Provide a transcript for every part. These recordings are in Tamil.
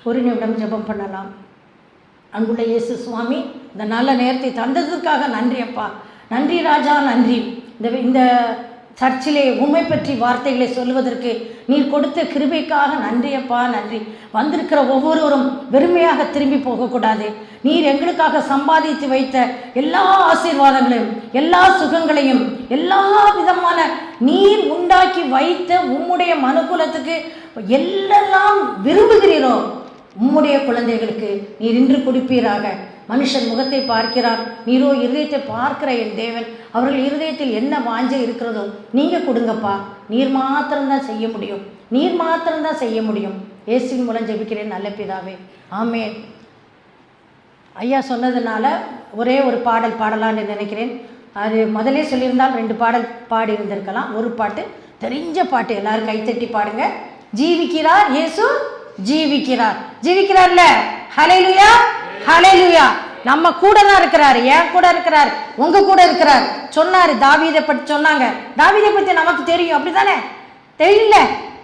ஒரு நிமிடம் ஜெபம் பண்ணலாம். அன்புள்ள இயேசு சுவாமி, இந்த நல்ல நேரத்தை தந்ததற்காக நன்றி அப்பா. நன்றி ராஜா, நன்றி. இந்த சர்ச்சிலே உண்மை பற்றி வார்த்தைகளை சொல்வதற்கு நீர் கொடுத்த கிருபைக்காக நன்றி அப்பா, நன்றி. வந்திருக்கிற ஒவ்வொருவரும் வெறுமையாக திரும்பி போகக்கூடாது. நீர் எங்களுக்காக சம்பாதித்து வைத்த எல்லா ஆசீர்வாதங்களையும், எல்லா சுகங்களையும், எல்லா விதமான நீர் உண்டாக்கி வைத்த உம்முடைய மனுக்குலத்துக்கு எல்லாம் விரும்புகிறீரோ உம்முடைய குழந்தைகளுக்கு நீர் இன்று கொடுப்பீராக. மனுஷன் முகத்தை பார்க்கிறார், நீரோ இருதயத்தை பார்க்கிற என் தேவன். அவர்கள் இருதயத்தில் என்ன வாஞ்சை இருக்கிறதோ நீங்கள் கொடுங்கப்பா. நீர் மாத்திரம்தான் செய்ய முடியும், நீர் மாத்திரம்தான் செய்ய முடியும். இயேசுவின் மூலம் ஜெபிக்கிறேன் நல்ல பிதாவே, ஆமென். ஐயா சொன்னதுனால ஒரே ஒரு பாடல் பாடலான்னு நினைக்கிறேன். அது முதலே சொல்லியிருந்தால் 2 பாடல் பாடி இருந்திருக்கலாம். ஒரு பாட்டு தெரிஞ்ச பாட்டு, எல்லாரும் கைத்தட்டி பாடுங்க. ஜீவிக்கிறார் இயேசு, ஜீவிக்கிறார். ஜீவிக்கிறார்ல, ஹல்லேலூயா ஹல்லேலூயா. நம்ம கூட தான் இருக்கிறாரு, ஏன் கூட இருக்கிறார், உங்க கூட இருக்கிறார். சொன்னாரு, தாவீதை பற்றி சொன்னாங்க. தாவீதை பற்றி நமக்கு தெரியும், அப்படித்தானே? தெரியல.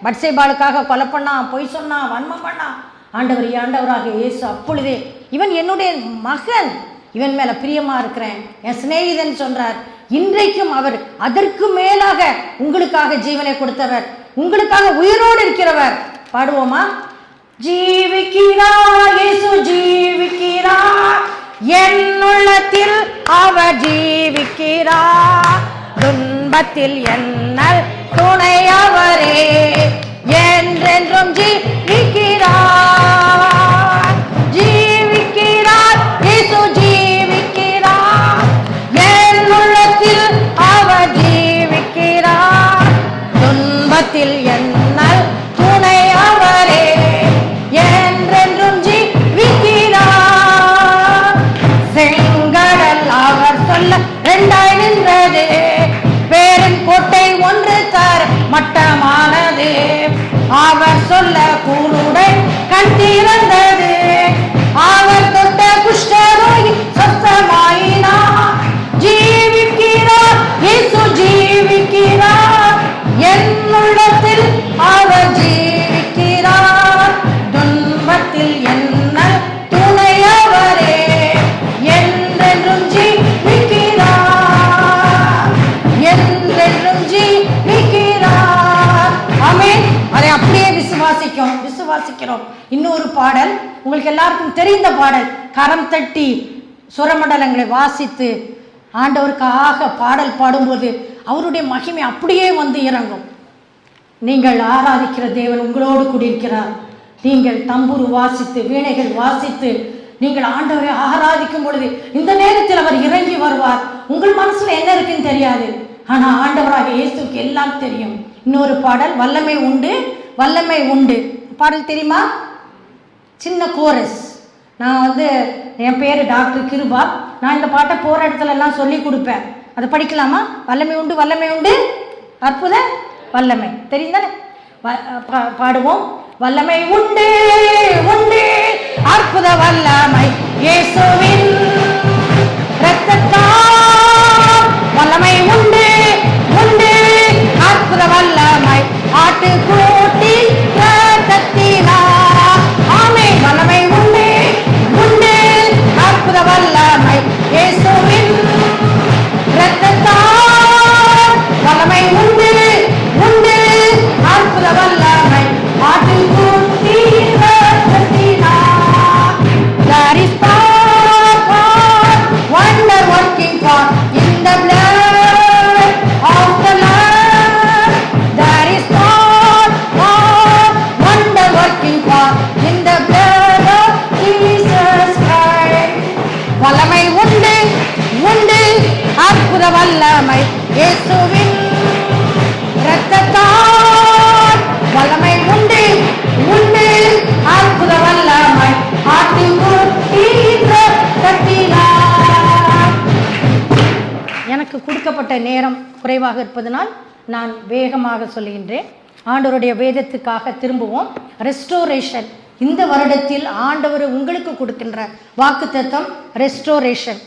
பத்சேபாளுக்காக கொலை பண்ணான், பொய் சொன்னான், வன்மம் பண்ணான். ஆண்டவராக இயேசு அப்பொழுதே இவன் என்னுடைய மகன், இவன் மேல பிரியமா இருக்கிறேன், என் சிநேகிதன் சொல்றார். இன்றைக்கும் அவர் அதற்கு மேலாக உங்களுக்காக ஜீவனை கொடுத்தவர், உங்களுக்காக உயிரோடு இருக்கிறவர். பாடுவோமா? ஜீவிக்கிறார் இயேசு, ஜீவிக்கிறார் என் உள்ளத்தில் அவர் ஜீவிக்கிறார். துன்பத்தில் என்னல் துணை அவரே, என்றென்றும் ஜீவிக்கிறார். ஜீவிக்கிறார் இயேசு, ஜீவிக்கிறார் என் உள்ளத்தில் அவர் ஜீவிக்கிறார். துன்பத்தில் என்னல் துணை அவரே, என்றென்றும் ஜீவிக்கிறார். செங்கடல் அவர் சொல்ல 2 நின்றது, பேரின் கோட்டை ஒன்று தர மட்டமானது. அவர் சொல்ல கூருடன் கண் திறந்தது, அவர் தொட்ட குஷ்டரோகி சொஸ்தமாயினார். ஜீவிக்கிறார் இயேசு, ஜீவிக்கிறார் என் உள்ளத்தில் அவர் ஜீவிக்கிறார். துன்பத்தில் என்ன துணை அவரே, என்றென்றும் ஜீவிக்கிறார், என்றென்றும் ஜீவிக்கிறார். ஆமென். அதை அப்படியே விசுவாசிக்கிறோம். இன்னொரு பாடல் உங்களுக்கு எல்லாருக்கும் தெரிந்த பாடல். கரம் தட்டி சுரமண்டலங்களை வாசித்து ஆண்டவருக்காக பாடல் பாடும்போது அவருடைய மகிமை அப்படியே வந்து இறங்கும். நீங்கள் ஆராதிக்கிற தேவன் உங்களோடு கூடியிருக்கிறார். நீங்கள் தம்புரு வாசித்து, வீணைகள் வாசித்து நீங்கள் ஆண்டவரை ஆராதிக்கும் பொழுது இந்த நேரத்தில் அவர் இறங்கி வருவார். உங்கள் மனசுல என்ன இருக்குன்னு தெரியாது, ஆனா ஆண்டவராக இயேசுக்கு எல்லாம் தெரியும். இன்னொரு பாடல், வல்லமை உண்டு வல்லமை உண்டு. பாடல் தெரியுமா? சின்ன கோரஸ். நான் என் பேர் டாக்டர் கிருபா. நான் இந்த பாட்டை போகிற இடத்துல எல்லாம் சொல்லி கொடுப்பேன். அதை படிக்கலாமா? வல்லமை உண்டு வல்லமை உண்டு அற்புத வல்லமை. தெரியும் தானே? பாடுவோம். வல்லமை உண்டு உண்டு அற்புத வல்லமை இயேசுவின் இரத்தத்தால். வல்லமை உண்டு உண்டு அற்புத வல்லமை ஆட்டுக்குட்டி இரத்தத்தினால். ஆமென். வல்லமை உண்டு உண்டு அற்புத வல்லமை இயேசுவின் இரத்தத்தால். வல்லமை உண்டு உண்டு அற்புத வல்லமை ஆட்டுக்குட்டி இரத்தத்தினால். There is power, wonder working God in the blood of the Lamb. There is power, wonder working God in the blood of Jesus Christ. வல்லமை உண்டு உண்டு அற்புத வல்லமை இயேசுவின் இரத்தத்தால். வல்லமை உண்டு உண்டு அற்புத வல்லமை ஆட்டுக்குட்டி இரத்தத்தினால். எனக்கு கொடுக்கப்பட்ட நேரம் குறைவாக இருப்பதனால் நான் வேகமாக சொல்லுகின்றேன். ஆண்டவருடைய வேதத்துக்காக திரும்புவோம். ரெஸ்டோரேஷன். இந்த வருடத்தில் ஆண்டவர் உங்களுக்கு கொடுக்கின்ற வாக்குத்தத்தம் ரெஸ்டோரேஷன்.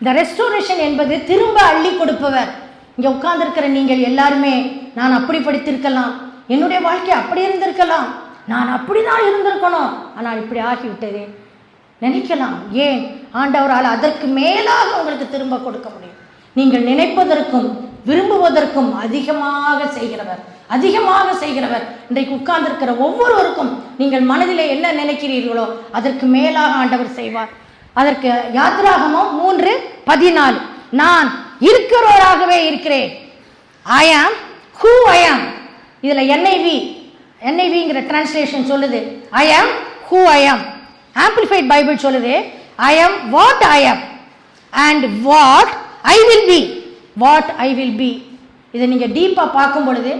இந்த ரெஸ்டோரேஷன் என்பது திரும்ப அள்ளி கொடுப்பவர். இங்கே உட்கார்ந்துருக்கிற நீங்கள் எல்லாருமே, நான் அப்படி படித்திருக்கலாம், என்னுடைய வாழ்க்கை அப்படி இருந்திருக்கலாம், நான் அப்படிதான் இருந்திருக்கணும், ஆனால் இப்படி ஆகிவிட்டதே நினைக்கலாம். ஏன்? ஆண்டவரால் அதற்கு மேலாக உங்களுக்கு திரும்ப கொடுக்க முடியும். நீங்கள் நினைப்பதற்கும் விரும்புவதற்கும் அதிகமாக செய்கிறவர், அதிகமாக செய்கிறவர். இன்றைக்கு உட்கார்ந்திருக்கிற ஒவ்வொருவருக்கும் நீங்கள் மனதிலே என்ன நினைக்கிறீர்களோ அதற்கு மேலாக ஆண்டவர் செய்வார். அதற்கு யாத்திராகமம் 3:14, நான் இருக்கிறவராகவே இருக்கிறேன். ஐ ஆம் ஹூ ஐ ஆம். இதில் NIVங்கிற டிரான்ஸ்லேஷன் சொல்லுது ஐ ஆம் ஹூ ஐ ஆம். ஆம்பிளிஃபைட் பைபிள் சொல்லுது ஐ ஆம் வாட் ஐ ஆம் and what I will be. What I will be. இதை நீங்கள் டீப்பாக பார்க்கும் பொழுது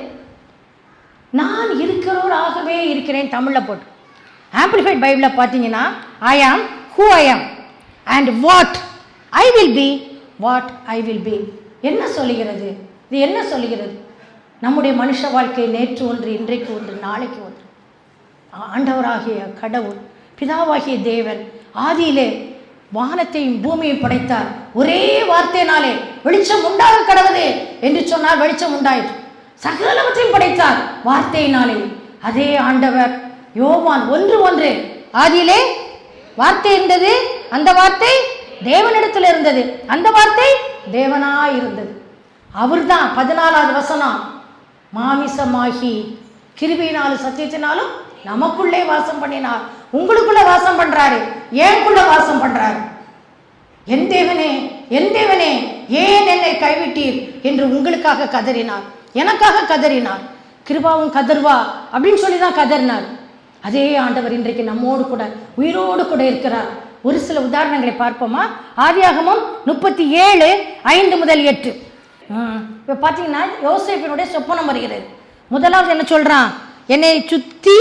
நான் இருக்கிறவராகவே இருக்கிறேன் தமிழில் போட்டு. ஆம்பிளிஃபைட் பைபிளில் பார்த்தீங்கன்னா ஐ ஆம் ஹூ ஐ ஆம் and what I will be. What I will be என்ன சொல்லுகிறது? இது என்ன சொல்லுகிறது? நம்முடைய மனுஷ வாழ்க்கை நேற்று ஒன்று, இன்றைக்கு ஒன்று, நாளைக்கு ஒன்று. ஆண்டவராகிய கடவுள், பிதாவாகிய தேவன் ஆதியிலே வானத்தையும் பூமியையும் படைத்தார். ஒரே வார்த்தையினாலே வெளிச்சம் உண்டாக கடவுளே என்று சொன்னால் வெளிச்சம் உண்டாயிற்று. சகலவற்றையும் படைத்தார் வார்த்தையினாலே. அதே ஆண்டவர் யோவான் 1:1, ஆதியிலே வார்த்தை இருந்தது, அந்த வார்த்தை தேவனிடத்தில் இருந்தது, அந்த வார்த்தை தேவனாய் இருந்தது. அவர்தான் 14வது வசனம், மாமிசமாகி கிருபையினாலும் சத்தியத்தினாலும் நமக்குள்ளே வாசம் பண்ணினார். உங்களுக்குள்ள வாசம் பண்றாரு, ஏன்குள்ள வாசம் பண்றாரு. என் தேவனே, என் தேவனே, ஏன் என்னை கைவிட்டீர் என்று உங்களுக்காக கதறினார், எனக்காக கதறினார். கிருபாவும் கதர்வா அப்படின்னு சொல்லி தான் கதறினார். அதே ஆண்டவர் இன்றைக்கு நம்மோடு கூட உயிரோடு கூட இருக்கிறார். ஒரு சில உதாரணங்களை பார்ப்போமா? ஆதியாகமம் 37:5-8. இப்போ பார்த்தீங்கன்னா யோசேப்பினுடைய சொப்பனம் வருகிறது. முதலாவது என்ன சொல்றான்? என்னை சுற்றி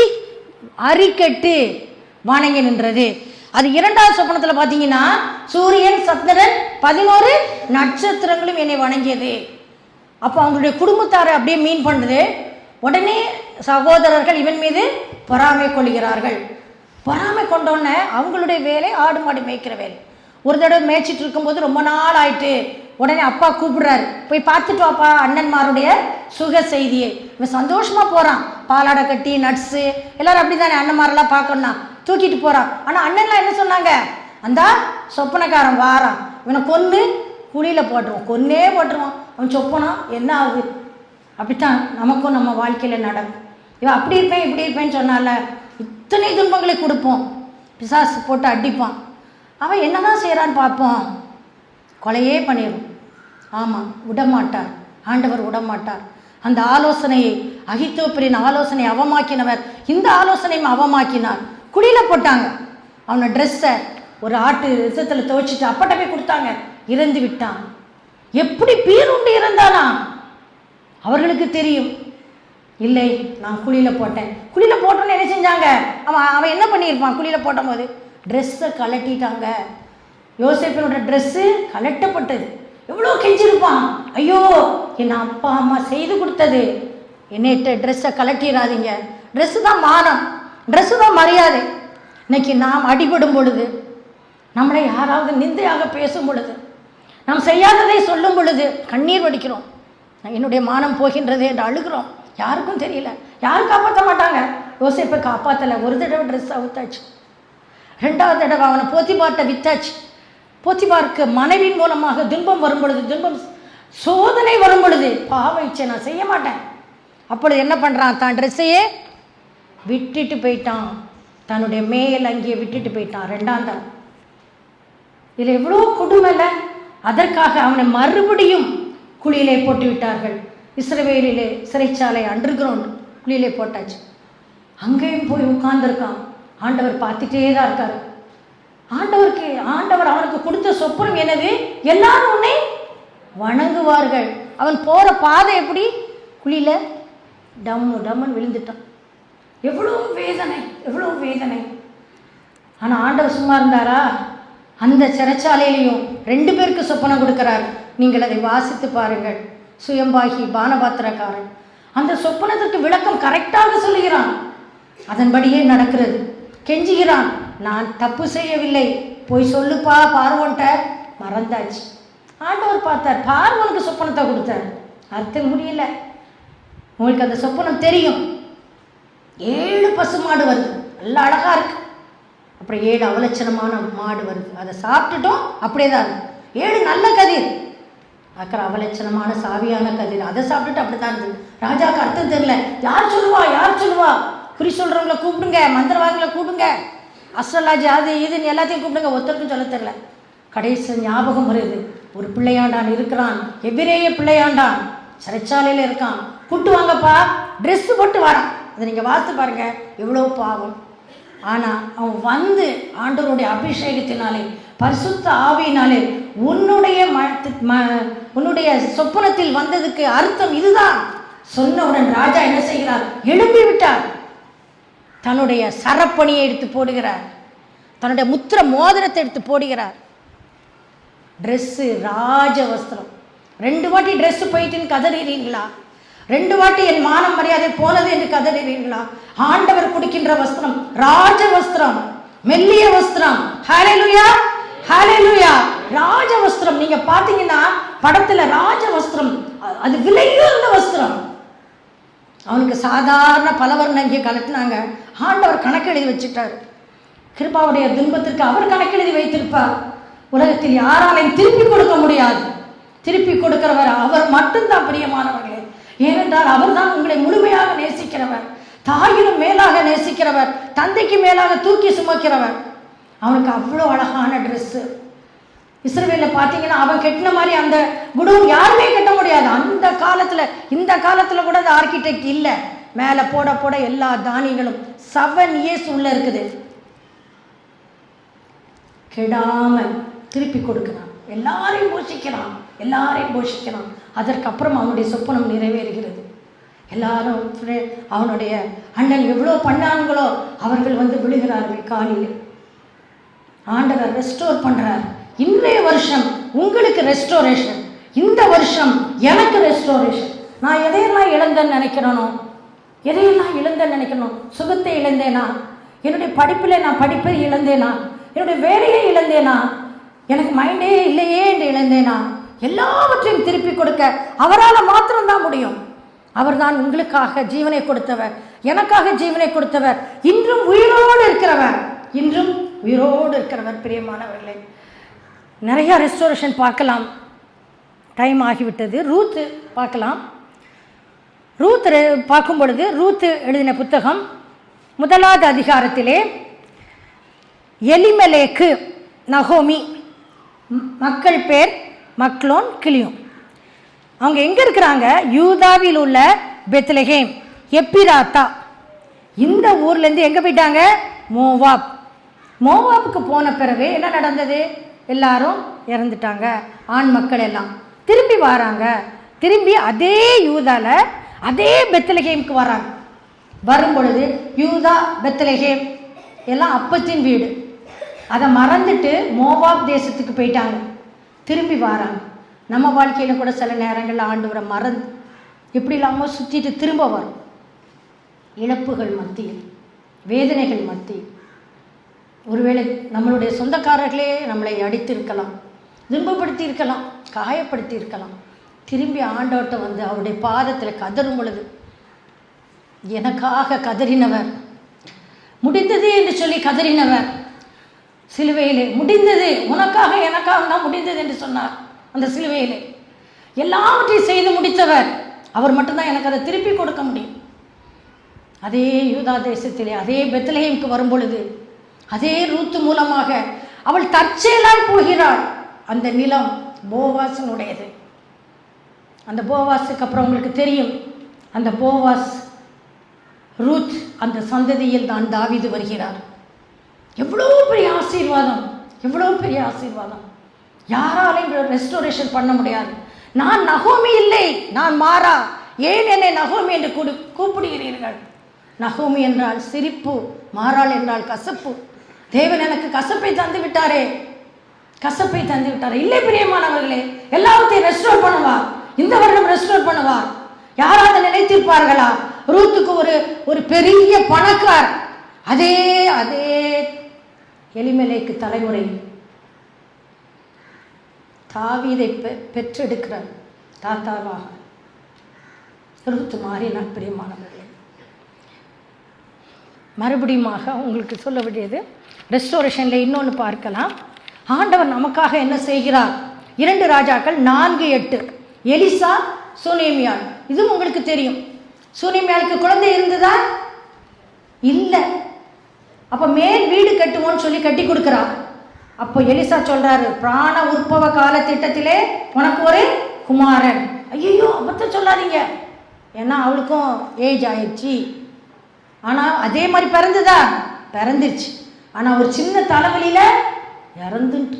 அரிக்கட்டு வணங்கி நின்றது. அது இரண்டாவது சொப்பனத்தில் பார்த்தீங்கன்னா சூரியன், சந்திரன், 11 நட்சத்திரங்களும் என்னை வணங்கியது. அப்போ அவங்களுடைய குடும்பத்தாரை அப்படியே மீன் பண்ணுது. உடனே சகோதரர்கள் இவன் மீது பொறாமை கொள்கிறார்கள். பொறாமை கொண்டோன்னே அவங்களுடைய வேலை ஆடு மாடு மேய்க்கிற வேலை. ஒரு தடவை மேய்ச்சிட்டு இருக்கும்போது ரொம்ப நாள் ஆயிட்டு, உடனே அப்பா கூப்பிடுறாரு, போய் பார்த்துட்டு வாப்பா அண்ணன்மாருடைய சுக செய்தியை. இவன் சந்தோஷமா போறான், பாலாடை கட்டி நட்ஸு எல்லாரும் அப்படி தானே அண்ணன்மாரெல்லாம் பார்க்கணும்னா தூக்கிட்டு போறான். ஆனால் அண்ணன்லாம் என்ன சொன்னாங்க? அந்த சொப்பனக்காரன் வாரான், இவனை கொன்று குழியில போட்டுருவோம், கொன்னே போட்டுருவான். அவன் சொப்பனம் என்ன ஆகுது? அப்படித்தான் நமக்கும் நம்ம வாழ்க்கையில் நடக்கும். இவன் அப்படி இருப்பேன் இப்படி இருப்பேன்னு சொன்னால இத்தனை துன்பங்களை கொடுப்போம், பிசாசு போட்டு அடிப்பான். அவன் என்னதான் செய்கிறான்னு பார்ப்போம், கொலையே பண்ணிடும். ஆமாம், விடமாட்டார் ஆண்டவர், விடமாட்டார். அந்த ஆலோசனையை, அகித்தோப்பின் ஆலோசனை அவமாக்கினவர் இந்த ஆலோசனையும் அவமாக்கினார். குழியில் போட்டாங்க. அவனை ட்ரெஸ்ஸை ஒரு ஆட்டு ரசத்தில் துவைச்சிட்டு அப்பட்ட போய் கொடுத்தாங்க, இறந்து விட்டான். எப்படி பீருண்டு இறந்தானா? அவர்களுக்கு தெரியும், இல்லை நான் குழியில் போட்டேன். குழியில் போட்டோன்னு என்ன செஞ்சாங்க? அவன் என்ன பண்ணியிருப்பான்? குழியில் போட்டும் போது ட்ரெஸ்ஸை கலட்டிட்டாங்க. யோசேப்பினோட ட்ரெஸ்ஸு கலட்டப்பட்டது. எவ்வளோ கெஞ்சிருப்பான், ஐயோ என் அப்பா அம்மா செய்து கொடுத்தது, என்னைட்ட ட்ரெஸ்ஸை கலட்டிடாதீங்க. ட்ரெஸ்ஸு தான் மானம், ட்ரெஸ்ஸு தான் மரியாதை. இன்னைக்கு நாம் அடிபடும் பொழுது, நம்மளை யாராவது நிந்தையாக பேசும் பொழுது, நாம் செய்யாததை சொல்லும் பொழுது கண்ணீர் வடிக்கிறோம். என்னுடைய மானம் போகின்றதே என்று அழுகிறோம். யாருக்கும் தெரியல, யாரும் காப்பாற்ற மாட்டாங்க. யோசேப்பை காப்பாற்றலை. ஒரு தடவை ட்ரெஸ் அவுத்தாச்சு, ரெண்டாவது தடவை அவனை போத்திபார்ட்ட வித்தாச்சு. போத்திபார்க்கு மனைவின் மூலமாக துன்பம் வரும் பொழுது, துன்பம் சோதனை வரும் பொழுது பாவம் நான் செய்ய மாட்டேன். அப்பொழுது என்ன பண்ணுறான்? தான் ட்ரெஸ்ஸையே விட்டுட்டு போயிட்டான், தன்னுடைய மேல் அங்கேயே விட்டுட்டு போயிட்டான். ரெண்டாம் தான் இதில் எவ்வளோ கொடுமை இல்லை? அதற்காக அவனை மறுபடியும் குழியிலே போட்டு விட்டார்கள். இஸ்ரவேலிலே சிறைச்சாலை அண்டர் கிரவுண்ட் குழியிலே போட்டாச்சு. அங்கேயும் போய் உட்கார்ந்துருக்கான். ஆண்டவர் பார்த்துட்டே தான் இருக்காரு. ஆண்டவர் அவனுக்கு கொடுத்த சொப்பனம் என்னது? எல்லாரும் உன்னை வணங்குவார்கள். அவன் போகிற பாதை எப்படி? குழியில டம்மு டம்முன்னு விழுந்துட்டான். எவ்வளோ வேதனை, எவ்வளோ வேதனை. ஆனால் ஆண்டவர் சும்மா இருந்தாரா? அந்த சிறைச்சாலையிலையும் 2 பேருக்கு சொப்பனம் கொடுக்கிறார். நீங்கள் அதை வாசித்து பாருங்கள். சுயம்பாகி பானபாத்திரக்காரன் அந்த சொப்பனத்திற்கு விளக்கம் கரெக்டாக சொல்லுகிறான். அதன்படியே நடக்கிறது. கெஞ்சுகிறான், நான் தப்பு செய்யவில்லை, போய் சொல்லுப்பா பார்வோன்ட்ட. மறந்தாச்சு. ஆண்டவர் பார்த்தார், பார்வோனுக்கு சொப்பனத்தை கொடுத்தார். அர்த்தம் முடியல. உங்களுக்கு அந்த சொப்பனம் தெரியும், 7 பசுமாடு வருது, நல்லா அழகா இருக்கு. அப்புறம் 7 அவலட்சணமான மாடு வருது, அதை சாப்பிட்டுட்டோம், அப்படியே தான் இருக்கு. 7 நல்ல கதிர், அப்புறம் அவலட்சணமான சாவியான கதிர், அதை சாப்பிட்டுட்டு அப்படி தான் இருந்தது. ராஜாவுக்கு அர்த்தம் தெரியல. யார் சொல்லுவா, யார் சொல்லுவா? குறி சொல்றவங்களை கூப்பிடுங்க, மந்திரவாதிகளை கூப்பிடுங்க, அஸ்ட்ராலஜி அது இதுன்னு எல்லாத்தையும் கூப்பிடுங்க, ஒருத்தருக்கும் சொல்ல தெரியல. கடைசி ஞாபகம் வருது, ஒரு பிள்ளையாண்டான் இருக்கிறான், எபிரேய பிள்ளையாண்டான், சிறைச்சாலையில் இருக்கான். கூட்டு வாங்கப்பா, ட்ரெஸ் போட்டு வரான். அதை நீங்கள் வாசித்து பாருங்க, எவ்வளோ பாவம். ஆனால் அவன் வந்து ஆண்டவருடைய அபிஷேகத்தினாலே, பரிசுத்த ஆவியினாலே, உன்னுடைய சொப்பனத்தில் வந்ததுக்கு அர்த்தம் இதுதான் சொன்னவுடன் ராஜா என்ன செய்கிறார்? எழும்பி விட்டார். தன்னுடைய சரப்பணியை எடுத்து போடுகிறார், தன்னுடைய முத்திர மோதிரத்தை எடுத்து போடுகிறார். ட்ரெஸ்ஸு, ராஜ வஸ்திரம். 2 வாட்டி ட்ரெஸ்ஸு போயிட்டுன்னு கதறீங்களா? 2 வாட்டி என் மானம் மரியாதை போனது என்று கதறீங்களா? ஆண்டவர் கொடுக்கின்ற வஸ்திரம் ராஜ வஸ்திரம், மெல்லிய வஸ்திரம். ஹல்லேலூயா, ஹல்லேலூயா. ராஜ வஸ்திரம் நீங்க பாத்தீங்கன்னா படத்துல ராஜ வஸ்திரம், அது விலையுயர்ந்த வஸ்திரம். அவனுக்கு சாதாரண பலவர்ணம் இங்கே கலட்டினாங்க, ஆண்டவர் கணக்கெழுதி வச்சுட்டார். கிருபாவுடைய துன்பத்திற்கு அவர் கணக்கெழுதி வைத்திருப்பார். உலகத்தில் யாராலையும் திருப்பி கொடுக்க முடியாது. திருப்பி கொடுக்கிறவர் அவர் மட்டும்தான் பிரியமானவர்களே. ஏனென்றால் அவர் தான் உங்களை முழுமையாக நேசிக்கிறவர், தாயிலும் மேலாக நேசிக்கிறவர், தந்தைக்கு மேலாக தூக்கி சுமக்கிறவர். அவனுக்கு அவ்வளோ அழகான ட்ரெஸ்ஸு. இஸ்ரவேலில் பார்த்தீங்கன்னா அவன் கெட்டின மாதிரி அந்த குடோன் யாருமே கட்ட முடியாது. அந்த காலத்தில், இந்த காலத்தில் கூட அந்த ஆர்கிடெக்ட் இல்லை. மேலே போட போட எல்லா தானியங்களும் 7 இயர்ஸ் உள்ள இருக்குது. கெடாமல் திருப்பி கொடுக்கிறான், எல்லாரையும் போஷிக்கிறான், எல்லாரையும் போஷிக்கிறான். அதற்கப்புறம் அவனுடைய சொப்பனம் நிறைவேறுகிறது. எல்லாரும் அவனுடைய அண்ணன் எவ்வளோ பண்ணாங்களோ அவர்கள் வந்து விழுகிறார்கள் காலில். ஆண்டவர் ரெஸ்டோர் பண்ணுறார். இன்றைய வருஷம் உங்களுக்கு ரெஸ்டோரேஷன், இந்த வருஷம் எனக்கு ரெஸ்டோரேஷன். நான் எதையெல்லாம் இழந்தேன்னு நினைக்கிறேனோ, எதையெல்லாம் இழந்தேன்னு நினைக்கணும். சுகத்தை இழந்தேனா? என்னுடைய படிப்பில் நான் படிப்பை இழந்தேனா? என்னுடைய வேலையை இழந்தேனா? எனக்கு மைண்டே இல்லையே என்று இழந்தேனா? எல்லாவற்றையும் திருப்பி கொடுக்க அவரால் மாத்திரம்தான் முடியும். அவர் தான் உங்களுக்காக ஜீவனை கொடுத்தவர், எனக்காக ஜீவனை கொடுத்தவர், இன்றும் உயிரோடு இருக்கிறவர், இன்றும் உயிரோடு இருக்கிறவர். பிரியமானவர்களே, நிறைய ரெஸ்டோரேஷன் பார்க்கலாம், டைம் ஆகிவிட்டது. ரூத்து பார்க்கலாம். ரூத் பார்க்கும் பொழுது, ரூத்து எழுதின புத்தகம் 1வது அதிகாரத்திலே எலிமெலேக்கு, நகோமி, மக்கள் பேர் மக்லோன், கிளியோன். அவங்க எங்கே இருக்கிறாங்க? யூதாவில் உள்ள பெத்லெகேம், எப்பிராத்தா, இந்த ஊர்லேருந்து எங்கே போயிட்டாங்க? மோவாப். மோவாப்புக்கு போன பிறகு என்ன நடந்தது? எல்லாரும் இறந்துட்டாங்க, ஆண் மக்கள் எல்லாம். திரும்பி வராங்க, திரும்பி அதே யூதால அதே பெத்லெகேமுக்கு வராங்க. வரும் பொழுது யூதா பெத்லெகேம் எல்லாம் அப்பத்தின் வீடு, அதை மறந்துட்டு மோவாப் தேசத்துக்கு போயிட்டாங்க. திரும்பி வராங்க. நம்ம வாழ்க்கையில் கூட சில நேரங்களில் ஆண்டவரை மறந்து எப்படி இல்லாமல் சுற்றிட்டு திரும்ப வரும். இழப்புகள் மத்தியில், வேதனைகள் மத்தியில், ஒருவேளை நம்மளுடைய சொந்தக்காரர்களே நம்மளை அடித்திருக்கலாம், துன்பப்படுத்தி இருக்கலாம், காயப்படுத்தி இருக்கலாம். திரும்பி ஆண்டவர்கிட்ட வந்து அவருடைய பாதத்தில் கதறும் பொழுது, எனக்காக கதறினவர், முடிந்தது என்று சொல்லி கதறினவர், சிலுவையிலே முடிந்தது, உனக்காக எனக்காக தான் முடிந்தது என்று சொன்னார். அந்த சிலுவையிலே எல்லாவற்றையும் செய்து முடித்தவர் அவர் மட்டும்தான் எனக்கு அதை திருப்பி கொடுக்க முடியும். அதே யூதா தேசத்திலே அதே பெத்லெகேமுக்கு வரும் பொழுது அதே ரூத்து மூலமாக அவள் தற்செயலாய் போகிறாள். அந்த நிலம் போவாஸினுடையது. அந்த போவாஸுக்கு அப்புறம் உங்களுக்கு தெரியும், அந்த போவாஸ், ரூத், அந்த சந்ததியில் தான் தாவீது வருகிறார். எவ்வளோ பெரிய ஆசீர்வாதம், எவ்வளோ பெரிய ஆசீர்வாதம். யாராலையும் ரெஸ்டோரேஷன் பண்ண முடியாது. நான் நகோமி இல்லை, நான் மாறா, ஏன் என்னை நகோமி என்று கூப்பிடுகிறீர்கள்? நகோமி என்றால் சிரிப்பு, மாறாள் என்றால் கசப்பு. தேவன் எனக்கு கசப்பை தந்து விட்டாரே, கசப்பை தந்து விட்டாரே. இல்லை பிரியமானவர்களே, எல்லாத்தையும் ரெஸ்டோர் பண்ணுவார். இந்த வருடம் ரெஸ்டோர் பண்ணுவார். யாராவது நினைத்திருப்பார்களா? ரூத்துக்கு ஒரு பெரிய பணக்கார், அதே அதே எலிமெலேக்கு தலைமுறை தாவீதை பெற்றெடுக்கிறார் தாத்தாவாக. ரூத்து மாறினார் பிரியமானவர்களே. மறுபடியுமாக உங்களுக்கு சொல்ல வேண்டியது ரெஸ்டோரேஷனில் இன்னொன்று பார்க்கலாம். ஆண்டவர் நமக்காக என்ன செய்கிறார்? 2 ராஜாக்கள் 4:8. எலிசா, சூனேமியாள். இதுவும் உங்களுக்கு தெரியும். சூனேமியாளுக்கு குழந்தை இருந்ததா? இல்லை. அப்போ மேல் வீடு கட்டுவோன்னு சொல்லி கட்டி கொடுக்குறார். அப்போ எலிசா சொல்றாரு, பிராண உற்பவ கால திட்டத்திலே உனக்கு ஒரு குமாரன். ஐயோ, அபத்த சொல்லாதீங்க, ஏன்னா அவளுக்கும் ஏஜ் ஆயிடுச்சு. ஆனால் அதே மாதிரி பிறந்துதா? பிறந்துருச்சு. ஆனால் ஒரு சின்ன தலைவலியில் இறந்துட்டு,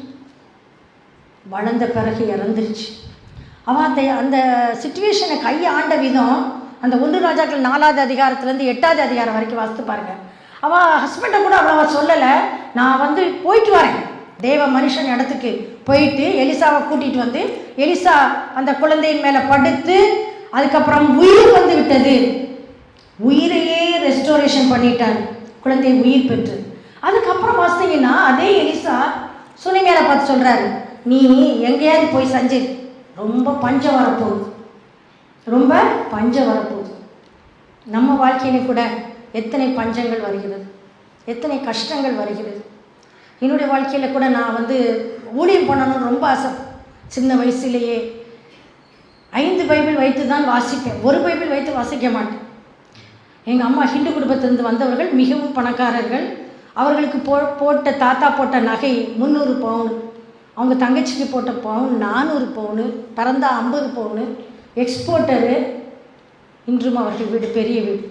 வளர்ந்த பிறகு இறந்துருச்சு. அவன் அந்த சுச்சுவேஷனை கையாண்ட விதம், அந்த 1 ராஜாக்கள் 4வது அதிகாரத்துலேருந்து 8வது அதிகாரம் வரைக்கும் வாசித்து பாருங்க. அவள் ஹஸ்பண்டை கூட அவ்வளோ சொல்லலை, நான் போயிட்டு வரேன், தேவ மனுஷன் இடத்துக்கு போயிட்டு எலிசாவை கூட்டிகிட்டு வந்து, எலிசா அந்த குழந்தையின் மேலே படுத்து, அதுக்கப்புறம் உயிர் வந்து விட்டது. உயிரையே ரெஸ்டோரேஷன் பண்ணிட்டார், குழந்தை உயிர் பெற்று. அதுக்கப்புறம் வாசிங்கன்னா அதே எலிசா சூனேமியாளை பார்த்து சொல்கிறாரு, நீ எங்கேயாவது போய் செஞ்சு, ரொம்ப பஞ்சம் வரப்போகுது, ரொம்ப பஞ்சம் வரப்போகுது. நம்ம வாழ்க்கையில கூட எத்தனை பஞ்சங்கள் வருகிறது, எத்தனை கஷ்டங்கள் வருகிறது. என்னுடைய வாழ்க்கையில் கூட நான் ஊழியம் பண்ணணும்னு ரொம்ப ஆசை. சின்ன வயசுலேயே 5 பைபிள் வைத்து தான் வாசிப்பேன், 1 பைபிள் வைத்து வாசிக்க மாட்டேன். எங்கள் அம்மா ஹிந்து குடும்பத்திலிருந்து வந்தவர்கள், மிகவும் பணக்காரர்கள். அவர்களுக்கு போட்ட தாத்தா போட்ட நகை 300 பவுன், அவங்க தங்கச்சிக்கு போட்ட பவுன் 400 பவுனு, பிறந்தா 50 பவுனு, எக்ஸ்போர்ட்டரு. இன்றும் அவர்கள் வீடு பெரிய வீடு.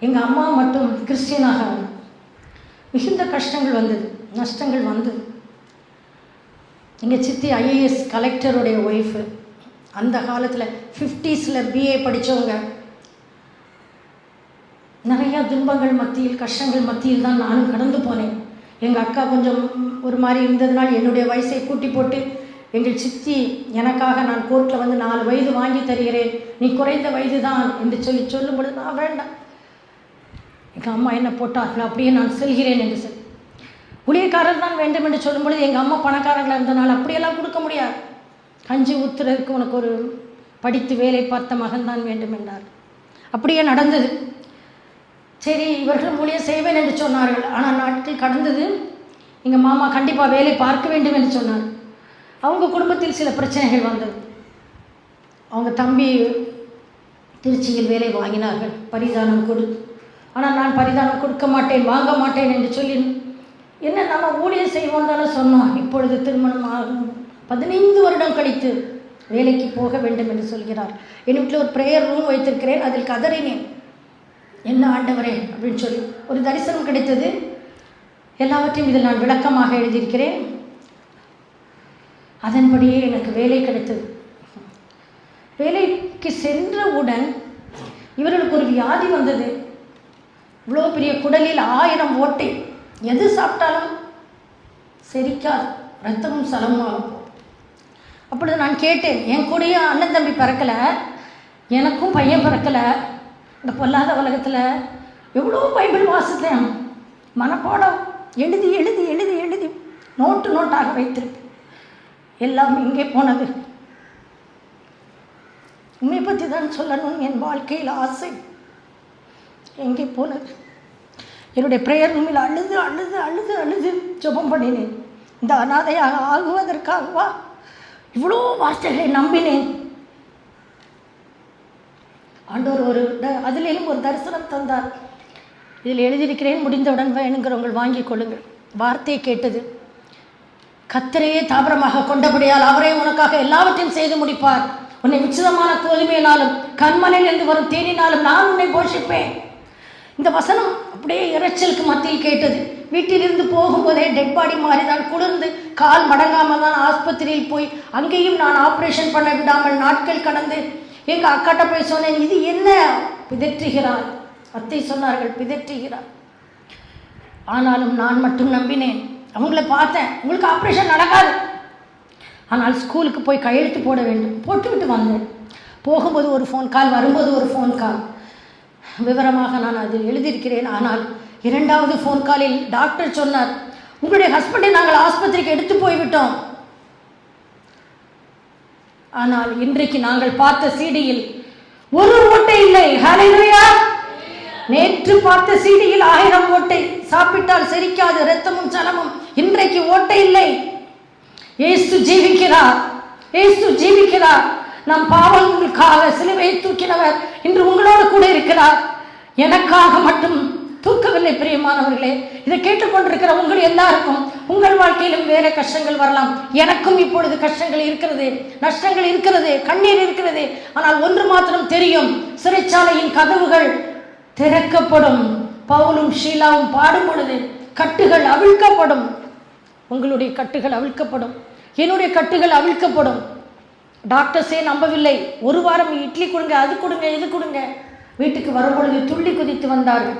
எங்கள் அம்மா மட்டும் கிறிஸ்டியனாக. மிகுந்த கஷ்டங்கள் வந்தது, நஷ்டங்கள் வந்தது. எங்கள் சித்தி IAS கலெக்டருடைய ஒய்ஃபு. அந்த காலத்தில் 50s BA படித்தவங்க. நிறையா துன்பங்கள் மத்தியில், கஷ்டங்கள் மத்தியில் தான் நானும் கடந்து போனேன். எங்கள் அக்கா கொஞ்சம் ஒரு மாதிரி இருந்ததுனால் என்னுடைய வயசை கூட்டி போட்டு, எங்கள் சித்தி எனக்காக, நான் கோர்ட்டில் 4 வயது வாங்கி தருகிறேன், நீ குறைந்த வயது தான் என்று சொல்லும் பொழுது நான் வேண்டாம், எங்கள் அம்மா என்ன போட்டார்கள், அப்படியே நான் செல்கிறேன் என்று சொல்லி. ஊழியக்காரர் தான் வேண்டும் என்று சொல்லும் பொழுது எங்கள் அம்மா பணக்காரங்களாக இருந்தனால் அப்படியெல்லாம் கொடுக்க முடியாது. கஞ்சி ஊற்றுறதுக்கு உனக்கு ஒரு படித்து வேலை பார்த்த மகன் தான் வேண்டும் என்றார். அப்படியே நடந்தது. சரி, இவர்கள் ஊழியம் செய்வேன் என்று சொன்னார்கள். ஆனால் நாட்கள் கடந்தது. எங்கள் மாமா கண்டிப்பாக வேலை பார்க்க வேண்டும் என்று சொன்னார். அவங்க குடும்பத்தில் சில பிரச்சனைகள் வந்தது. அவங்க தம்பி திருச்சியில் வேலை வாங்கினார்கள் பரிதானம் கொடுத்து. ஆனால் நான் பரிதானம் கொடுக்க மாட்டேன், வாங்க மாட்டேன் என்று சொல்லி, என்ன நம்ம ஊழியம் செய்வோம் தானே சொன்னோம். இப்பொழுது திருமணம் ஆகும் 15 வருடம் கழித்து வேலைக்கு போக வேண்டும் என்று சொல்கிறார். என் வீட்டில் ஒரு ப்ரேயர் ரூம் வைத்திருக்கிறேன், அதில் கதறினேன், என்ன ஆண்டவரே அப்படின்னு சொல்லி. ஒரு தரிசனம் கிடைத்தது. எல்லாவற்றையும் இதில் நான் விளக்கமாக எழுதியிருக்கிறேன். அதன்படியே எனக்கு வேலை கிடைத்தது. வேலைக்கு சென்றவுடன் இவர்களுக்கு ஒரு வியாதி வந்தது. இவ்வளோ பெரிய குடலில் 1000 ஓட்டை, எது சாப்பிட்டாலும் செரிக்காது, ரத்தமும் சலமும் ஆகும். அப்பொழுது நான் கேட்டேன், என் கூடயே அண்ணன் தம்பி பிறக்கலை, எனக்கும் பையன் பிறக்கலை, இந்த பொல்லாத உலகத்தில் எவ்வளோ பைபிள் வாசித்தேன், மனப்பாடம் எழுதி எழுதி எழுதி எழுதி நோட்டாக வைத்திருப்பேன், எல்லாம் எங்கே போனது? உண்மை பற்றி தான் சொல்லணும், என் வாழ்க்கையில் ஆசை எங்கே போனது? என்னுடைய ப்ரேயர் ரூமில் அழுது அழுது அழுது அழுது ஜெபம் பண்ணினேன். இந்த அனாதையாக ஆகுவதற்காகவா இவ்வளோ வார்த்தைகளை நம்பினேன்? ஆண்டவர் அதிலேயும் ஒரு தரிசனம் தந்தார். இதில் எழுதியிருக்கிறேன், முடிந்தவுடன் வேணுங்கிறவங்கள் வாங்கி கொள்ளுங்கள். வார்த்தையை கேட்டது, கர்த்தரையே தாபரமாக கொண்டபடியால் அவரே உனக்காக எல்லாவற்றையும் செய்து முடிப்பார். உன்னை உச்சிதமான கோதுமையினாலும் கண்மலையிலிருந்து வரும் தேனினாலும் நான் உன்னை போஷிப்பேன். இந்த வசனம் அப்படியே இறைச்சலுக்கு மத்தியில் கேட்டது. வீட்டிலிருந்து போகும்போதே டெட் பாடி மாதிரி தான் குளிர்ந்து கால் மடங்காமல் தான் ஆஸ்பத்திரியில் போய் அங்கேயும் நான் ஆப்ரேஷன் பண்ண விடாமல் நாட்கள் கடந்து எங்கள் அக்காட்ட போய் சொன்னேன், இது என்ன பிதற்றுகிறார்? அத்தை சொன்னார்கள், பிதற்றுகிறார். ஆனாலும் நான் மட்டும் நம்பினேன். அவங்கள பார்த்தேன், உங்களுக்கு ஆப்ரேஷன் நடக்காது, ஆனால் ஸ்கூலுக்கு போய் கையெழுத்து போட வேண்டும், போட்டுவிட்டு வந்தேன். போகும்போது ஒரு ஃபோன் கால், வரும்போது ஒரு ஃபோன் கால். விவரமாக நான் அதில் எழுதியிருக்கிறேன். ஆனால் 2வது ஃபோன் காலில் டாக்டர் சொன்னார், உங்களுடைய ஹஸ்பண்டை நாங்கள் ஆஸ்பத்திரிக்கு எடுத்து போய்விட்டோம். ஆனால் இன்றைக்கு நாங்கள் பார்த்த சிடியில் ஒரு ஓட்டை இல்லை. ஹல்லேலூயா! நேற்று பார்த்த சீடியில் 1000 ஓட்டை, சாப்பிட்டால் செரிக்காது இரத்தமும் சலமும். இன்றைக்கு ஓட்டை இல்லை. இயேசு ஜீவிக்கிறார், இயேசு ஜீவிக்கிறார். நம் பாவங்களுக்காக சிலுவையை தூக்கினவர் இன்று உங்களோடு கூட இருக்கிறார். எனக்காக மட்டும் தூக்கவில்லை. பிரியமானவர்களே, இதை கேட்டுக்கொண்டிருக்கிற உங்கள் எல்லாருக்கும் உங்கள் வாழ்க்கையிலும் வேற கஷ்டங்கள் வரலாம். எனக்கும் இப்பொழுது கஷ்டங்கள் இருக்கிறது, நஷ்டங்கள் இருக்கிறது, கண்ணீர் இருக்கிறது. ஆனால் ஒன்று மாத்திரம் தெரியும், சிறைச்சாலையின் கதவுகள் திறக்கப்படும். பவுலும் ஷீலாவும் பாடும் பொழுது கட்டுகள் அவிழ்க்கப்படும். உங்களுடைய கட்டுகள் அவிழ்க்கப்படும், என்னுடைய கட்டுகள் அவிழ்க்கப்படும். டாக்டர்ஸே நம்பவில்லை. 1 வாரம் இட்லி கொடுங்க, அது கொடுங்க, இது கொடுங்க. வீட்டுக்கு வரும்பொழுது துள்ளி குதித்து வந்தார்கள்.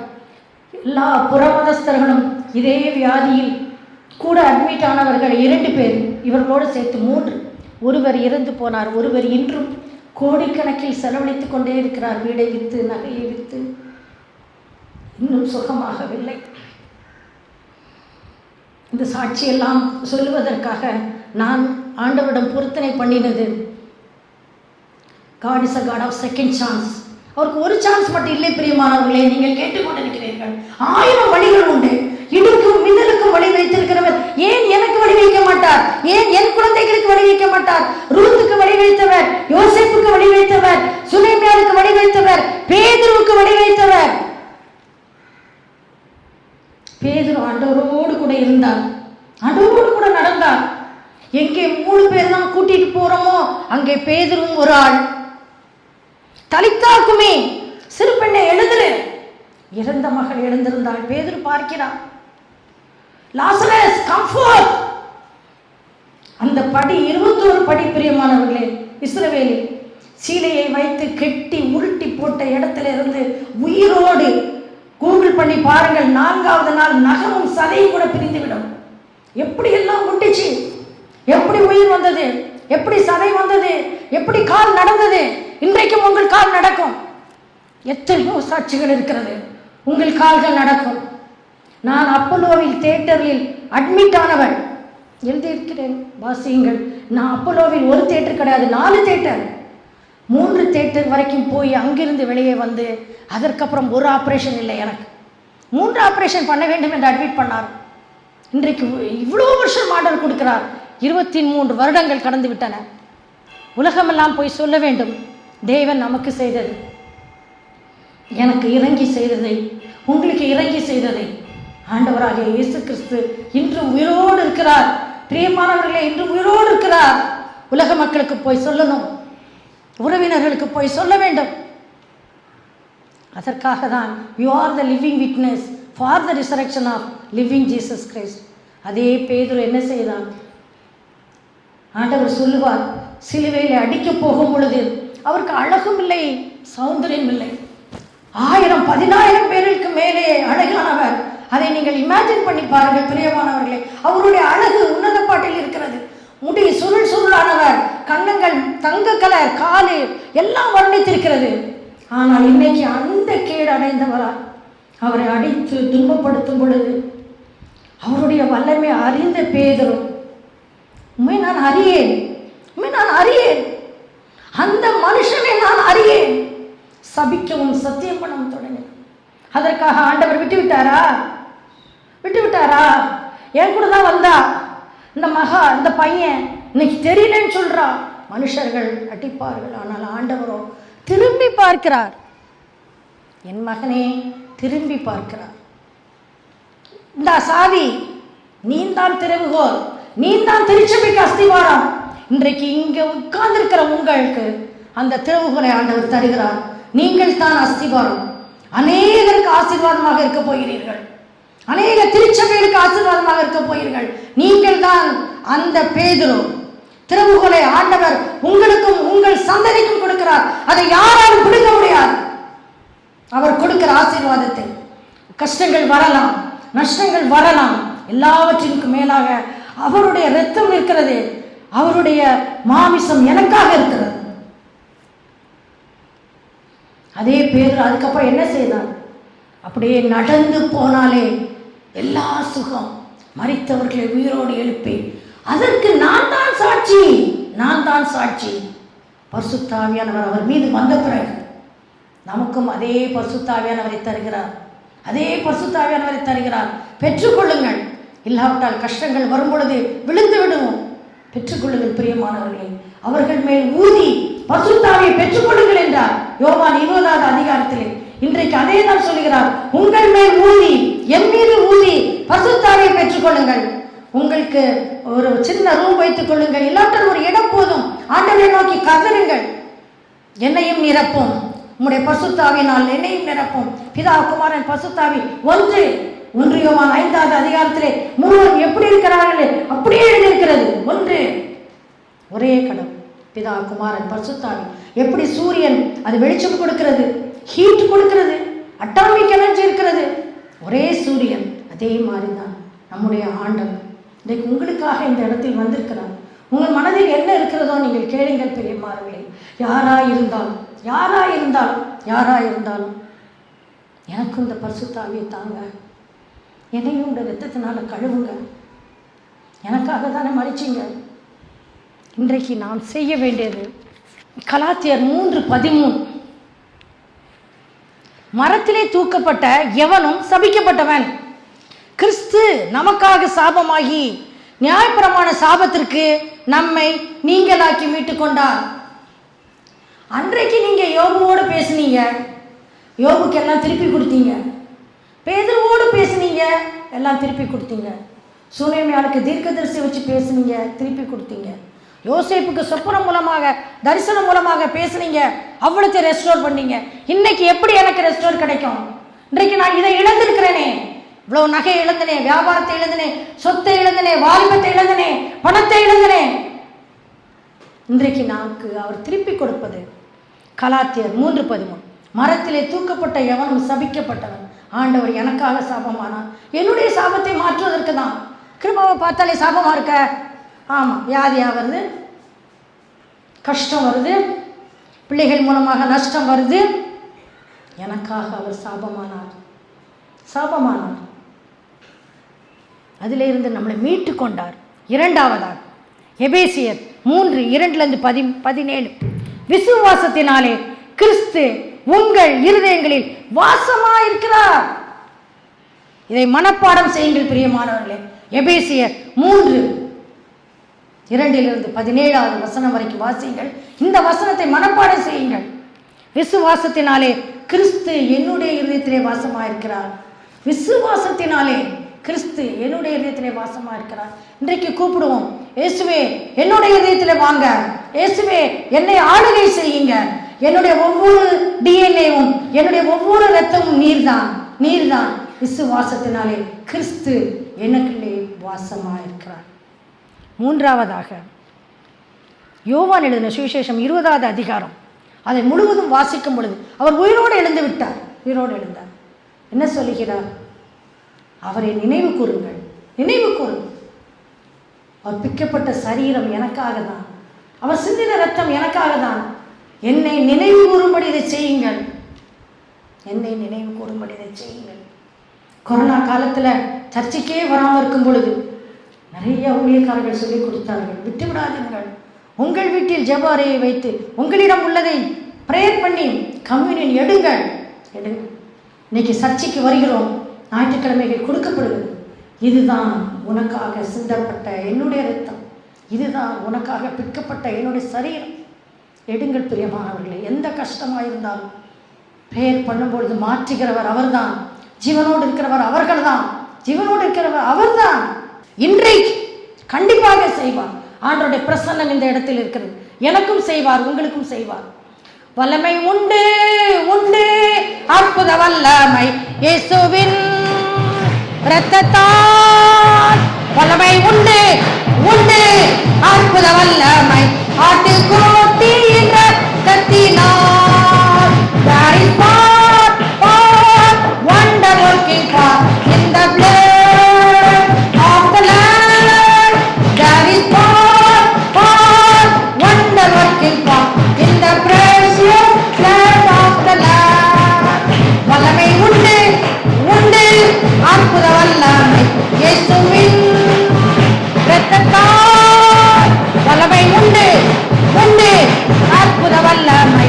எல்லா புறமதஸ்தர்களும் இதே வியாதியில் கூட அட்மிட் ஆனவர்கள் 2 பேர், இவர்களோடு சேர்த்து 3. ஒருவர் இறந்து போனார், ஒருவர் இன்றும் கோடிக்கணக்கில் செலவழித்து கொண்டே இருக்கிறார். வீடை விற்று, நகையை விற்று, இன்னும் சுகமாகவில்லை. இந்த சாட்சியெல்லாம் சொல்லுவதற்காக நான் ஆண்டவரிடம் பொருத்தனை பண்ணினது, God is a God of second chance. அவருக்கு ஒரு சான்ஸ் மட்டும் இல்லை. பிரியமானவர்களே, நீங்கள் கேட்டுக்கொண்டிருக்கிறீர்கள். 1000 வழிகள் உண்டு. இடுக்கும் மின்னலுக்கும் வழி வைத்திருக்கிறவர் ஏன் எனக்கு வழி வைக்க மாட்டார்? ஏன் என் குழந்தைகளுக்கு வழி வைக்க மாட்டார்? ரூத்துக்கு வழி வைத்தவர், யோசேப்புக்கு வழி வைத்தவர், சுலைமானுக்கு வழி வைத்தவர், பேதுருவுக்கு வழி வைத்தவர். பேதுரு ஆண்டவரோடு கூட இருந்தார், ஆண்டவரோடு கூட நடந்தார். எங்கே 3 பேர் தான் கூட்டிட்டு போறோமோ அங்கே பேதுரும் ஒரு ஆள். தலித்தாக்குமே, சிறு பெண்ணை எழுதுரு. இறந்த மகள் எழுந்திருந்தாள். பேதுரு பார்க்கிறார். Lazarus comfort. அந்த படி 21 படி. பிரியமானவர்களே, இஸ்ரவேலில் சீலையை வைத்து கெட்டி உருட்டி போட்ட இடத்துல இருந்து உயிரோடு, கூகுள் பண்ணி பாருங்கள், 4வது நாள் நகமும் சதையும் கூட பிரிந்துவிடும். எப்படி எல்லாம் முட்டிச்சு, எப்படி உயிர் வந்தது, எப்படி சதை வந்தது, எப்படி கால் நடந்தது. இன்றைக்கும் உங்கள் கால் நடக்கும். எத்தனையோ சாட்சிகள் இருக்கிறது, உங்கள் கால்கள் நடக்கும். நான் அப்போலோவில் தியேட்டரில் அட்மிட் ஆனவன், எழுதியிருக்கிறேன், வாசியுங்கள். நான் அப்போலோவில் 1 தியேட்டர் கிடையாது, 4 தியேட்டர், 3 தியேட்டர் வரைக்கும் போய் அங்கிருந்து வெளியே வந்து அதற்கப்புறம் ஒரு ஆப்ரேஷன் இல்லை. எனக்கு 3 ஆப்ரேஷன் பண்ண வேண்டும் என்று அட்மிட் பண்ணார். இன்றைக்கு இவ்வளோ வருஷம் ஆர்டர் கொடுக்கிறார். 23 வருடங்கள் கடந்து விட்டன. உலகமெல்லாம் போய் சொல்ல வேண்டும், தேவன் நமக்கு செய்தது, எனக்கு இறங்கி செய்ததை, உங்களுக்கு இறங்கி செய்ததை. ஆண்டவராகிய இயேசு கிறிஸ்து இன்றும் உயிரோடு இருக்கிறார். பிரியமானவர்களே, இன்றும் உயிரோடு இருக்கிறார். உலக மக்களுக்கு போய் சொல்லணும், உறவினர்களுக்கு போய் சொல்ல வேண்டும். அதற்காக தான் you are the living witness for the resurrection of living Jesus Christ. அதே பேதுரு என்ன செய்தான்? ஆண்டவர் சொல்லுவார், சிலுவையில் அடிக்க போகும் பொழுது அவருக்கு அழகும் இல்லை, சௌந்தரியம் இல்லை. 1000 10000 பேருக்கு மேலே அழகானவர். அதை நீங்கள் இமேஜின் பண்ணி பாருங்கள் பிரியமானவர்களே. அவருடைய அழகு உன்னத பாட்டில் இருக்கிறது. முடி சுருள் சுருளானவர், கண்ணங்கள் தங்க கலர், காலு எல்லாம் வர்ணித்திருக்கிறது. ஆனால் இன்னைக்கு அந்த கேடு அடைந்தவரால் அவரை அடித்து துன்பப்படுத்தும் பொழுது அவருடைய வல்லமை அறிந்த பேதுரு, உண்மை நான் அறியேன், உண்மை நான் அறியேன், அந்த மனுஷனை நான் அறியேன், சபிக்கவும் சத்தியம் பண்ணவும் தொடங்கினார். அதற்காக ஆண்டவர் விட்டு விட்டாரா? விட்டு விட்டாரா? என் கூட தான் வந்தா இந்த மகா, இந்த பையன் இன்னைக்கு தெரியலன்னு சொல்றா. மனுஷர்கள் அடிப்பார்கள், ஆனால் ஆண்டவரோ திரும்பி பார்க்கிறார். என் மகனே திரும்பி பார்க்கிறார். இந்த சாதி நீந்தான் திறவுகோல், நீந்தான் திருச்சபைக்கு அஸ்திவாரம். இன்றைக்கு இங்க உட்கார்ந்திருக்கிற உங்களுக்கு அந்த திறவுகோலை ஆண்டவர் தருகிறார். நீங்கள் தான் அஸ்திவாரம். அநேகருக்கு ஆசீர்வாதமாக இருக்க போகிறீர்கள், அநேக திருச்சபைகளுக்கு ஆசீர்வாதமாக இருக்க போகிறீர்கள். நீங்கள் தான் அந்த பேதுரு. திறவுகோலை ஆண்டவர் உங்களுக்கும் உங்கள் சந்ததிக்கும் கொடுக்கிறார். அதை யாராலும் பிடிக்க முடியாது. அவர் கொடுக்கிற ஆசீர்வாதத்தை, கஷ்டங்கள் வரலாம், நஷ்டங்கள் வரலாம், எல்லாவற்றிற்கும் மேலாக அவருடைய இரத்தம் இருக்கிறது, அவருடைய மாமிசம் எனக்காக இருக்கிறது. அதே பேதுரு அதுக்கப்புறம் என்ன செய்தார்? அப்படியே நடந்து போனாலே எல்லா சுகம், மரித்தவர்களை உயிரோடு எழுப்பி, அதற்கு நான் தான் சாட்சி, நான் தான் சாட்சி. பரிசுத்த ஆவியானவர் அவர் மீது வந்த பிறகு நமக்கும் அதே பரிசுத்த ஆவியானவரை தருகிறார். அதே பரிசுத்த ஆவியானவரை தருகிறார். பெற்றுக்கொள்ளுங்கள். இல்லாவிட்டால் கஷ்டங்கள் வரும்பொழுது விழுந்து விடுவோம். பெற்றுக்கொள்ளுங்கள் பிரியமானவர்களே. அவர்கள் மேல் ஊதி பரிசுத்த ஆவியை பெற்றுக்கொள்ளுங்கள் என்றார் யோவான் 20வது அதிகாரத்திலே. இன்றைக்கு அதே தான் சொல்கிறார். உங்கள் மேல் ஊதி, என் மீது ஊதி பரிசுத்த ஆவியை பெற்றுக்கொள்ளுங்கள். உங்களுக்கு ஒரு சின்ன ரூம் வைத்துக் கொள்ளுங்கள், இல்லாட்டால் ஒரு இடம் போதும். ஆண்டவரை நோக்கி கதறுங்கள். என்னையும் நிரப்பும், உம்முடைய பரிசுத்த ஆவியினால் என்னையும் நிரப்பும். பிதா, குமாரன், பரிசுத்த ஆவி ஒன்று யோவான் 5வது அதிகாரத்திலே மூவரும் எப்படி இருக்கிறார்களே அப்படியே எழுதியிருக்கிறது. ஒரே கடவுள், பிதா, குமாரன், பரிசுத்த ஆவி. எப்படி சூரியன் அது வெளிச்சம் கொடுக்கிறது, ஹீட் கொடுக்கிறது, அட்டாமிக் எனர்ஜி இருக்கிறது, ஒரே சூரியன். அதே மாதிரி தான் நம்முடைய ஆண்டவர் இன்றைக்கு உங்களுக்காக இந்த இடத்தில் வந்திருக்கிறார். உங்கள் மனதில் என்ன இருக்கிறதோ நீங்கள் கேளுங்கள் பெரியமார்களே. யாராயிருந்தாலும் எனக்கும் இந்த பரிசுத்த ஆவியை தாங்க, என்னையும் இந்த ரத்தத்தினால கழுவுங்க. எனக்காக தானே மறிச்சிங்க. இன்றைக்கு நாம் செய்ய வேண்டியது கலாத்தியர் 3:13. மரத்திலே தூக்கப்பட்ட எவனும் சபிக்கப்பட்டவன், கிறிஸ்து நமக்காக சாபமாகி நியாயப்பிரமாண சாபத்திற்கு நம்மை நீங்களாக்கி மீட்டு கொண்டார். அன்றைக்கு நீங்க யோபுவோடு பேசுனீங்க, யோபுக்கு எல்லாம் திருப்பி கொடுத்தீங்க. பேதுருவோடு பேசுனீங்க, எல்லாம் திருப்பி கொடுத்தீங்க. சூனேமியாளுக்கு தீர்க்கதரிசி வச்சு பேசுனீங்க, திருப்பி கொடுத்தீங்க. யோசேப்புக்கு சொப்பனம் மூலமாக, தரிசனம் மூலமாக பேசுனீங்க, அவ்வளோத்தை ரெஸ்டோர் பண்ணீங்க. இன்னைக்கு எப்படி எனக்கு ரெஸ்டோர் கிடைக்கும்? இன்றைக்கு நான் இதை இழந்திருக்கிறேனே, இவ்வளோ நகை இழந்தனே, வியாபாரத்தை இழந்தனே, சொத்தை இழந்தனே, வாலிபத்தை இழந்தனே, பணத்தை இழந்தனே. இன்றைக்கு நமக்கு அவர் திருப்பி கொடுப்பது கலாத்தியர் 3:13. மரத்திலே தூக்கப்பட்ட எவனும் சபிக்கப்பட்டவன், ஆண்டவர் எனக்காக சாபமானார். என்னுடைய சாபத்தை மாற்றுவதற்கு தான். கிருபாவை பார்த்தாலே சாபமாக இருக்க, ஆமாம், வியாதியாக வருது, கஷ்டம் வருது, பிள்ளைகள் மூலமாக நஷ்டம் வருது. எனக்காக அவர் சாபமானார். அதிலிருந்து நம்மளை மீட்டு கொண்டார். இரண்டாவதாக எபேசியர் 3:2-17. விசுவாசத்தினாலே கிறிஸ்து உங்கள் இருதயங்களில் வாசமாயிருக்கிறார். இதை மனப்பாடம் செய்யுங்கள் பிரியமானவர்களே. எபேசியர் 3:2-17 வசனம் வரைக்கும் வாசியுங்கள். இந்த வசனத்தை மனப்பாடம் செய்யுங்கள். விசுவாசத்தினாலே கிறிஸ்து என்னுடைய இருதயத்திலே வாசமாயிருக்கிறார். விசுவாசத்தினாலே கிறிஸ்து என்னுடைய இதயத்திலே வாசமா இருக்கிறார். இன்றைக்கு கூப்பிடுவோம், இயேசுவே என்னுடைய இதயத்திலே வாங்க, இயேசுவே என்னை ஆளுகை செய்யுங்க. என்னுடைய ஒவ்வொரு டிஎன்ஏவும், என்னுடைய ஒவ்வொரு ரத்தமும் நீர்தான். விசுவாசத்தினாலே கிறிஸ்து எனக்குள்ளே வாசமா இருக்கிறார். மூன்றாவதாக யோவான் எழுதின சுவிசேஷம் 20வது அதிகாரம், அதை முழுவதும் வாசிக்கும் பொழுது அவர் உயிரோடு எழுந்து விட்டார். என்ன சொல்லுகிறார்? அவரை நினைவு கூறுங்கள். அவர் பிக்கப்பட்ட சரீரம் எனக்காக தான், அவர் சிந்தின ரத்தம் எனக்காக தான். என்னை நினைவு கூறும்படி இதை செய்யுங்கள். கொரோனா காலத்தில் சர்ச்சைக்கே வராமல் இருக்கும் பொழுது நிறைய ஊழியக்காரர்கள் சொல்லிக் கொடுத்தார்கள், விட்டு விடாதீர்கள், உங்கள் வீட்டில் ஜெப அறையை வைத்து உங்களிடம் உள்ளதை பிரேயர் பண்ணி கம்யூனியன் எடுங்கள். இன்னைக்கு சர்ச்சைக்கு வருகிறோம், ஞாயிற்றுக்கிழமைகள் கொடுக்கப்படுகிறது. இதுதான் உனக்காக சிந்தப்பட்ட என்னுடைய ரத்தம், இதுதான் உனக்காக பிற்கப்பட்ட என்னுடைய சரீரம். எடுங்கள் பிரியமானவர்களே. எந்த கஷ்டமாக இருந்தாலும் பிரேயர் பண்ணும்பொழுது மாற்றுகிறவர் அவர்தான், ஜீவனோடு இருக்கிறவர் அவர்தான். இன்றைக்கு கண்டிப்பாக செய்வார். ஆண்டவருடைய பிரசன்னம் இந்த இடத்தில் இருக்கிறது. எனக்கும் செய்வார், உங்களுக்கும் செய்வார். வல்லமை உண்டு, அற்புத வல்லமை இயேசுவின் இரத்தத்தால். வல்லமை உண்டு, அற்புத வல்லமை ஆட்டுக்குட்டியின் இரத்தத்தினால். There is power, wonder working power in the blood of the Lamb. There is power, wonder working power in the precious blood of the Lamb. வல்லமை உண்டு, அற்புத வல்லமை இயேசுவின் இரத்தத்தால். வல்லமை உண்டு, அற்புத வல்லமை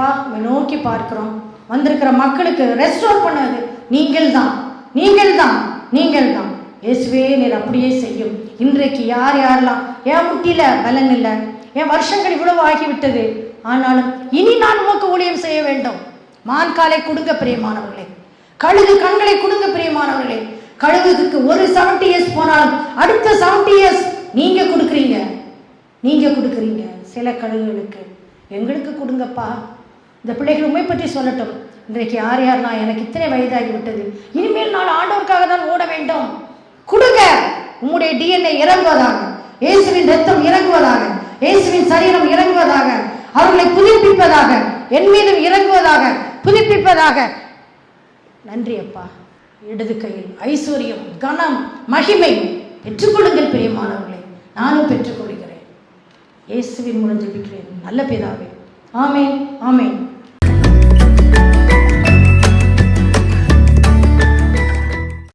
அப்பா நோக்கி பார்க்கிறோம். வந்திருக்கிற மக்களுக்கு ரெஸ்டோர் பண்ணது நீங்கள் தான், நீங்கள் தான், நீங்கள் தான். இயேசுவே நீர் அப்படியே செய்யும். இன்றைக்கு யார் யாரெல்லாம் என் முட்டியில பலன் இல்லை, என் வருஷங்கள் இவ்வளவு ஆகிவிட்டது, ஆனாலும் இனி நான் உமக்கு ஊழியம் செய்ய வேண்டும். மான்காலை கொடுங்க பிரியமானவர்களே, கழுகு கண்களை கொடுங்க பிரியமானவர்களே. கழுகுக்கு ஒரு 70 இயர்ஸ் போனாலும் அடுத்த 70 இயர்ஸ் நீங்க கொடுக்குறீங்க, நீங்க கொடுக்குறீங்க. சில கழுகுகளுக்கு எங்களுக்கு கொடுங்கப்பா. இந்த பிள்ளைகள் உண்மை பற்றி சொல்லட்டும். இன்றைக்கு யார் யார் நான் எனக்கு இத்தனை வயதாகி விட்டது, இனிமேல் நான் ஆண்டவருக்காக தான் ஓட வேண்டும், கொடுங்க. உம்முடைய DNA இறங்குவதாக, இயேசுவின் ரத்தம் இறங்குவதாக, இயேசுவின் சரீரம் இறங்குவதாக, அவர்களை புதுப்பிப்பதாக, என் மீதும் இறங்குவதாக, புதுப்பிப்பதாக. நன்றி அப்பா. இடது கையில் ஐஸ்வர்யம், கனம், மகிமை பெற்றுக்கொள்ளுங்கள் பிரியமானவர்களே. நானும் பெற்றுக்கொள்கிறேன். இயேசுவின் மூலம் ஜெபிக்கிறேன் நல்ல பிதாவே. ஆமென், ஆமென்.